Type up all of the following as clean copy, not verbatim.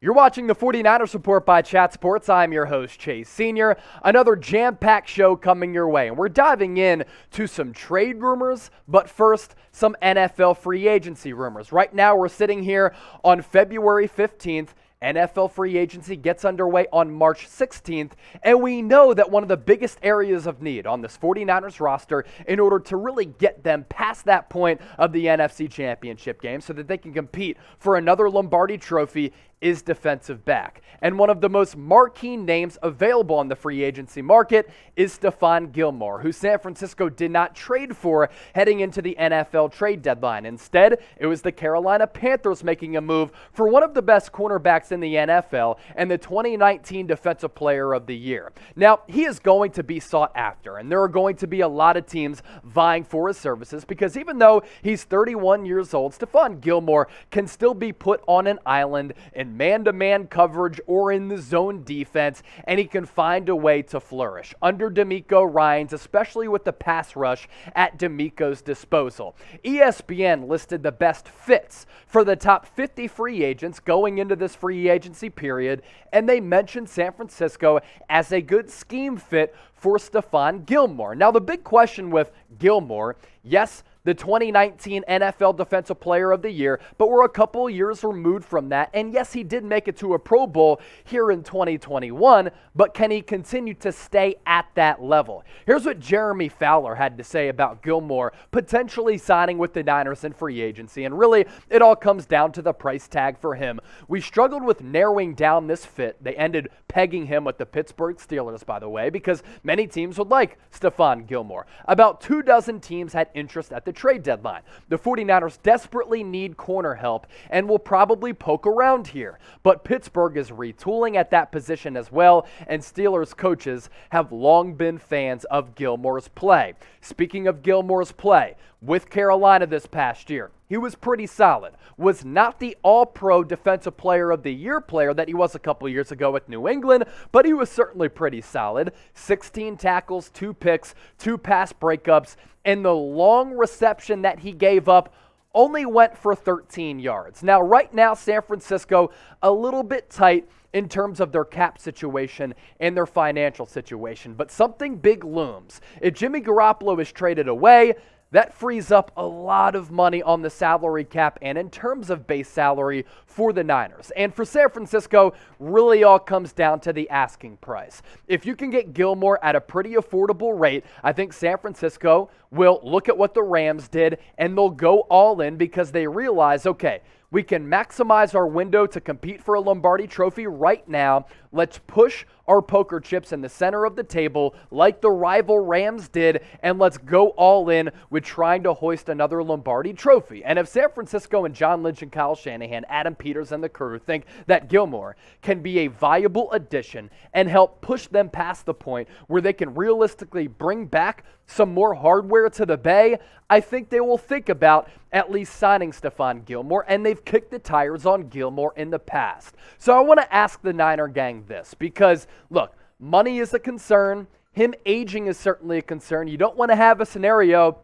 You're watching the 49ers Report by Chat Sports. I'm your host, Chase Sr. Another jam-packed show coming your way, and we're diving in to some trade rumors, but first, some NFL free agency rumors. Right now, we're sitting here on February 15th. NFL free agency gets underway on March 16th, and we know that one of the biggest areas of need on this 49ers roster in order to really get them past that point of the NFC Championship game so that they can compete for another Lombardi trophy is defensive back. And one of the most marquee names available on the free agency market is Stephon Gilmore, who San Francisco did not trade for heading into the NFL trade deadline. Instead, it was the Carolina Panthers making a move for one of the best cornerbacks in the NFL and the 2019 Defensive Player of the Year. Now, he is going to be sought after, and there are going to be a lot of teams vying for his services because even though he's 31 years old, Stephon Gilmore can still be put on an island in man-to-man coverage or in the zone defense, and he can find a way to flourish under DeMeco Ryans, especially with the pass rush at DeMeco's disposal. ESPN listed the best fits for the top 50 free agents going into this free agency period, and they mentioned San Francisco as a good scheme fit for Stephon Gilmore. Now, the big question with Gilmore, yes, the 2019 NFL Defensive Player of the Year, but we're a couple years removed from that. And yes, he did make it to a Pro Bowl here in 2021, but can he continue to stay at that level? Here's what Jeremy Fowler had to say about Gilmore potentially signing with the Niners in free agency. And really, it all comes down to the price tag for him. We struggled with narrowing down this fit. They ended pegging him with the Pittsburgh Steelers, by the way, because many teams would like Stephon Gilmore. About 24 teams had interest at the trade deadline. The 49ers desperately need corner help and will probably poke around here, but Pittsburgh is retooling at that position as well, and Steelers coaches have long been fans of Gilmore's play. Speaking of Gilmore's play, with Carolina this past year, he was pretty solid. Was not the All-Pro Defensive Player of the Year player that he was a couple years ago with New England, but he was certainly pretty solid. 16 tackles, 2 picks, 2 pass breakups, and the long reception that he gave up only went for 13 yards. Now, right now, San Francisco, a little bit tight in terms of their cap situation and their financial situation, but something big looms. If Jimmy Garoppolo is traded away, that frees up a lot of money on the salary cap and in terms of base salary for the Niners. And for San Francisco, really all comes down to the asking price. If you can get Gilmore at a pretty affordable rate, I think San Francisco will look at what the Rams did and they'll go all in because they realize, okay, we can maximize our window to compete for a Lombardi trophy right now. Let's push our poker chips in the center of the table like the rival Rams did, and let's go all in with trying to hoist another Lombardi trophy. And if San Francisco and John Lynch and Kyle Shanahan, Adam Peters and the crew think that Gilmore can be a viable addition and help push them past the point where they can realistically bring back some more hardware to the Bay, I think they will think about at least signing Stephon Gilmore, and they've kicked the tires on Gilmore in the past. So I want to ask the Niner gang this, because, look, money is a concern. Him aging is certainly a concern. You don't want to have a scenario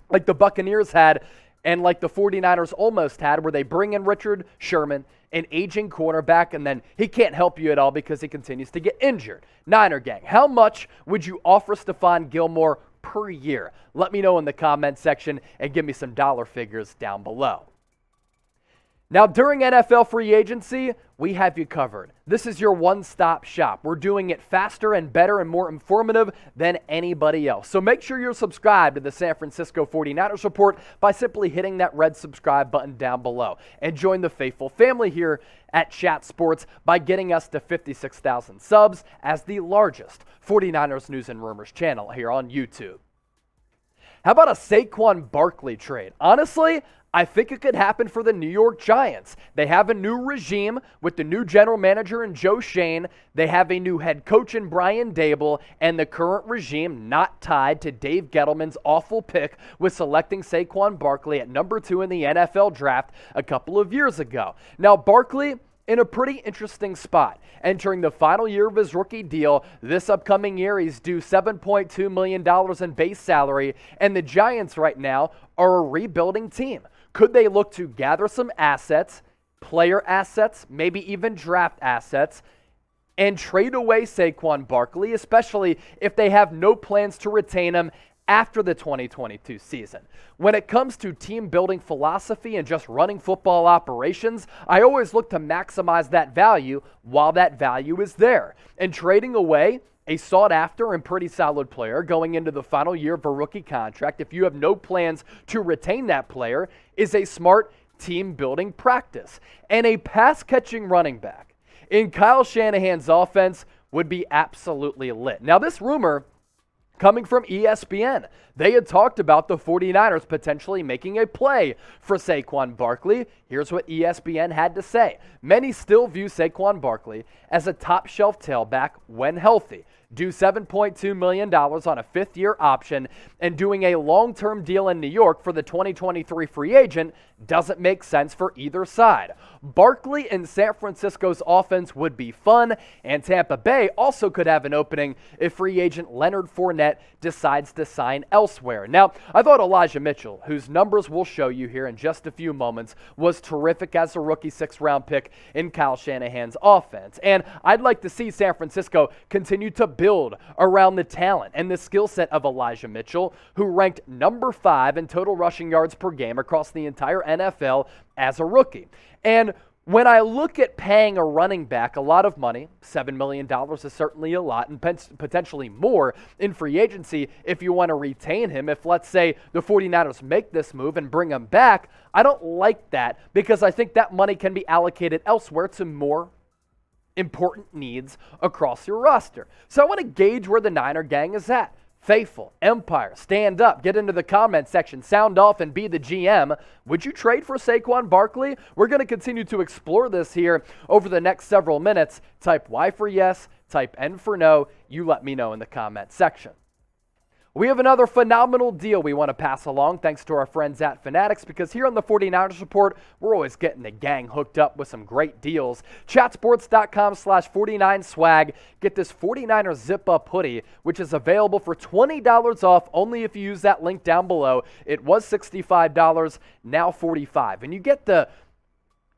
like the Buccaneers had and like the 49ers almost had, where they bring in Richard Sherman, an aging cornerback, and then he can't help you at all because he continues to get injured. Niner gang, how much would you offer Stephon Gilmore per year? Let me know in the comment section and give me some dollar figures down below. Now, during NFL free agency, we have you covered. This is your one-stop shop. We're doing it faster and better and more informative than anybody else. So make sure you're subscribed to the San Francisco 49ers Report by simply hitting that red subscribe button down below. And join the faithful family here at Chat Sports by getting us to 56,000 subs as the largest 49ers news and rumors channel here on YouTube. How about a Saquon Barkley trade? Honestly, I think it could happen for the New York Giants. They have a new regime with the new general manager in Joe Schoen. They have a new head coach in Brian Daboll, and the current regime not tied to Dave Gettleman's awful pick with selecting Saquon Barkley at number 2 in the NFL draft a couple of years ago. Now, Barkley in a pretty interesting spot. Entering the final year of his rookie deal, this upcoming year he's due $7.2 million in base salary, and the Giants right now are a rebuilding team. Could they look to gather some assets, player assets, maybe even draft assets, and trade away Saquon Barkley, especially if they have no plans to retain him after the 2022 season. When it comes to team building philosophy and just running football operations, I always look to maximize that value while that value is there. And trading away a sought-after and pretty solid player going into the final year of a rookie contract, if you have no plans to retain that player, is a smart team-building practice. And a pass-catching running back in Kyle Shanahan's offense would be absolutely lit. Now, this rumor coming from ESPN, they had talked about the 49ers potentially making a play for Saquon Barkley. Here's what ESPN had to say. Many still view Saquon Barkley as a top-shelf tailback when healthy. Due $7.2 million on a fifth-year option and doing a long-term deal in New York for the 2023 free agent doesn't make sense for either side. Barkley in San Francisco's offense would be fun, and Tampa Bay also could have an opening if free agent Leonard Fournette decides to sign elsewhere. Now, I thought Elijah Mitchell, whose numbers we'll show you here in just a few moments, was terrific as a rookie sixth-round pick in Kyle Shanahan's offense. And I'd like to see San Francisco continue to build around the talent and the skill set of Elijah Mitchell, who ranked number 5 in total rushing yards per game across the entire NFL as a rookie. And when I look at paying a running back a lot of money, $7 million is certainly a lot, and potentially more in free agency if you want to retain him. If, let's say, the 49ers make this move and bring him back, I don't like that because I think that money can be allocated elsewhere to more important needs across your roster. So I want to gauge where the Niner gang is at. Faithful, Empire, stand up, get into the comment section, sound off, and be the GM. Would you trade for Saquon Barkley? We're going to continue to explore this here over the next several minutes. Type Y for yes, type N for no. You let me know in the comment section. We have another phenomenal deal we want to pass along thanks to our friends at Fanatics, because here on the 49ers Report, we're always getting the gang hooked up with some great deals. Chatsports.com/49swag. Get this 49ers zip-up hoodie, which is available for $20 off only if you use that link down below. It was $65, now $45. And you get the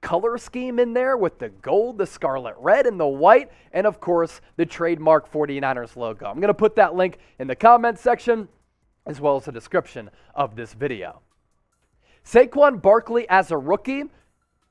color scheme in there with the gold, the scarlet red, and the white, and of course the trademark 49ers logo. I'm going to put that link in the comments section as well as the description of this video. Saquon Barkley as a rookie,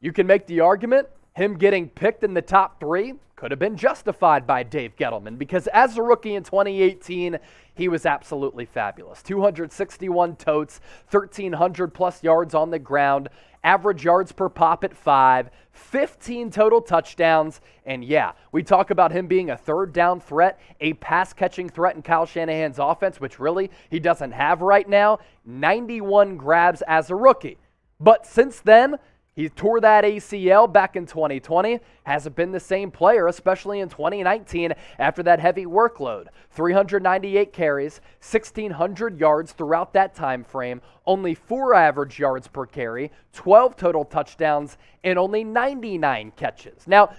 you can make the argument him getting picked in the top 3 could have been justified by Dave Gettleman, because as a rookie in 2018, he was absolutely fabulous. 261 totes, 1,300 plus yards on the ground, average yards per pop at 5, 15 total touchdowns, and yeah, we talk about him being a third down threat, a pass-catching threat in Kyle Shanahan's offense, which really he doesn't have right now. 91 grabs as a rookie. But since then, he tore that ACL back in 2020, hasn't been the same player, especially in 2019 after that heavy workload. 398 carries, 1,600 yards throughout that time frame, only 4 average yards per carry, 12 total touchdowns, and only 99 catches. Now,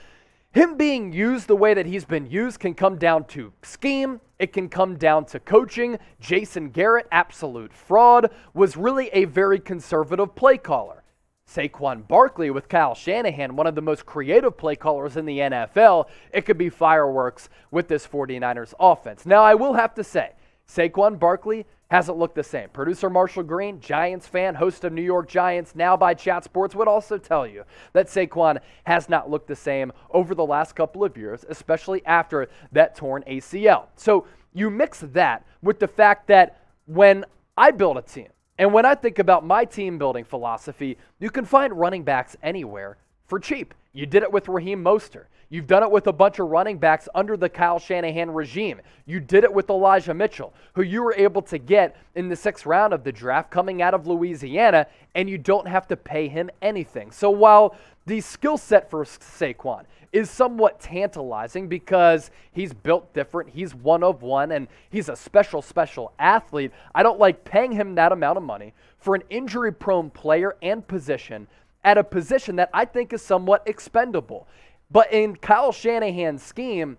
him being used the way that he's been used can come down to scheme. It can come down to coaching. Jason Garrett, absolute fraud, was really a very conservative play caller. Saquon Barkley with Kyle Shanahan, one of the most creative play callers in the NFL, it could be fireworks with this 49ers offense. Now, I will have to say, Saquon Barkley hasn't looked the same. Producer Marshall Green, Giants fan, host of New York Giants, now by Chat Sports, would also tell you that Saquon has not looked the same over the last couple of years, especially after that torn ACL. So you mix that with the fact that when I build a team, and when I think about my team building philosophy, you can find running backs anywhere for cheap. You did it with Raheem Mostert. You've done it with a bunch of running backs under the Kyle Shanahan regime. You did it with Elijah Mitchell, who you were able to get in the 6th round of the draft coming out of Louisiana, and you don't have to pay him anything. So while the skill set for Saquon is somewhat tantalizing because he's built different, he's one of one, and he's a special athlete, I don't like paying him that amount of money for an injury-prone player and position at a position that I think is somewhat expendable. But in Kyle Shanahan's scheme,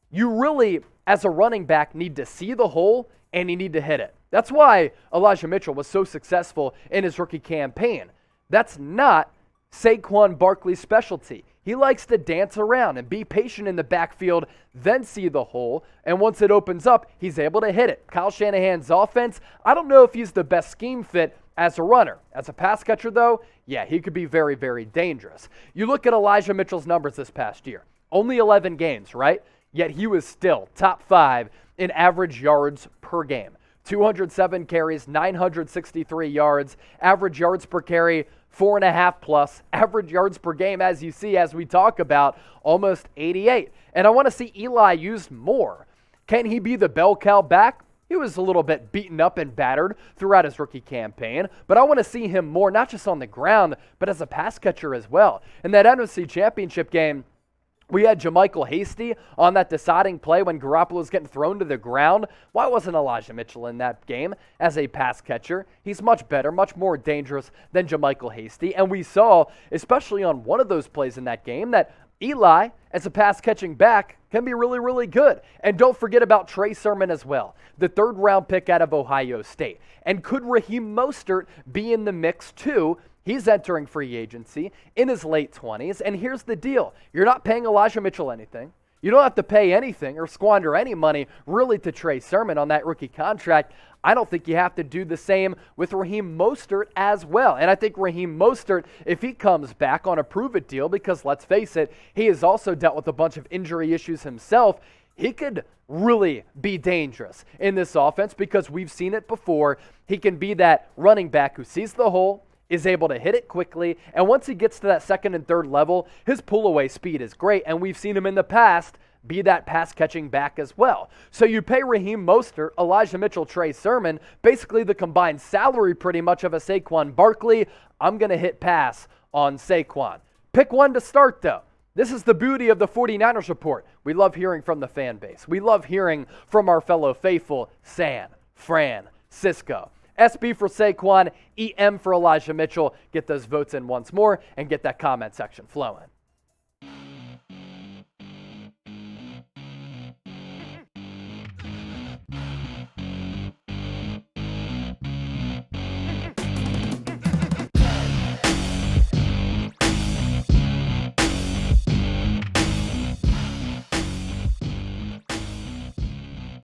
you really, as a running back, need to see the hole and you need to hit it. That's why Elijah Mitchell was so successful in his rookie campaign. That's not Saquon Barkley's specialty. He likes to dance around and be patient in the backfield, then see the hole, and once it opens up, he's able to hit it. Kyle Shanahan's offense, I don't know if he's the best scheme fit as a runner. As a pass catcher, though, yeah, he could be very, very dangerous. You look at Elijah Mitchell's numbers this past year. Only 11 games, right? Yet he was still top 5 in average yards per game. 207 carries, 963 yards, average yards per carry, 4.5 plus, average yards per game, as you see, as we talk about, almost 88. And I want to see Eli used more. Can he be the bell cow back? He was a little bit beaten up and battered throughout his rookie campaign, but I want to see him more, not just on the ground, but as a pass catcher as well. In that NFC Championship game, we had JaMycal Hasty on that deciding play when Garoppolo was getting thrown to the ground. Why wasn't Elijah Mitchell in that game as a pass catcher? He's much better, much more dangerous than JaMycal Hasty. And we saw, especially on one of those plays in that game, that Eli, as a pass-catching back, can be really, really good. And don't forget about Trey Sermon as well, the third-round pick out of Ohio State. And could Raheem Mostert be in the mix too? He's entering free agency in his late 20s, and here's the deal. You're not paying Elijah Mitchell anything. You don't have to pay anything or squander any money really to Trey Sermon on that rookie contract. I don't think you have to do the same with Raheem Mostert as well. And I think Raheem Mostert, if he comes back on a prove-it deal, because let's face it, he has also dealt with a bunch of injury issues himself, he could really be dangerous in this offense because we've seen it before. He can be that running back who sees the hole, is able to hit it quickly, and once he gets to that second and third level, his pull-away speed is great, and we've seen him in the past be that pass-catching back as well. So you pay Raheem Mostert, Elijah Mitchell, Trey Sermon, basically the combined salary pretty much of a Saquon Barkley. I'm going to hit pass on Saquon. Pick one to start, though. This is the beauty of the 49ers Report. We love hearing from the fan base. We love hearing from our fellow faithful, San, Fran, Cisco. SB for Saquon, EM for Elijah Mitchell. Get those votes in once more and get that comment section flowing.